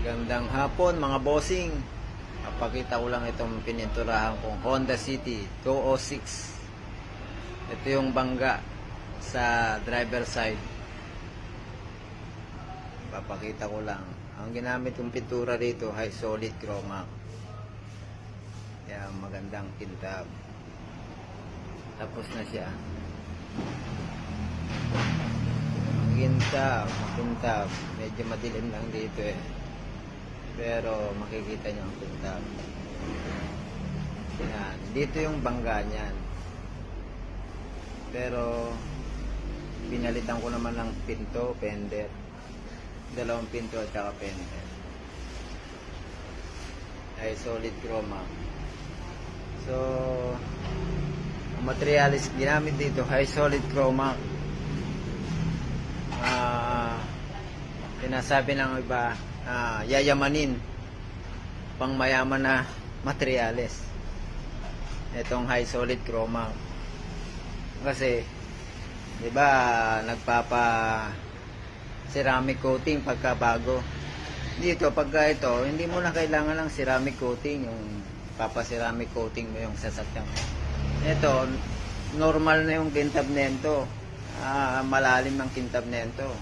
Gandang hapon mga bossing. Napakita ko lang itong pininturahan kong Honda City 206. Ito yung bangga sa driver side. Papakita ko lang. Ang ginamit kong pintura dito ay solid chroma. Kaya magandang kintab. Tapos na siya. Makintab. Medyo madilim lang dito eh. Pero makikita nyo ang kintab. Yan. Dito yung bangga niyan. Pero pinalitan ko naman ng pinto, fender. Dalawang pinto at saka fender. Ay solid chroma. So ang materialis ginamit dito ay solid chroma. Sinasabi ng iba yayamanin, pang mayaman na materials itong high solid chroma kasi di ba nagpapa ceramic coating pagka bago. Dito pagka ito hindi mo na kailangan ng ceramic coating, yung papa ceramic coating mo yung sasakyan mo. Ito normal na yung kintab nito, malalim ng kintab nito.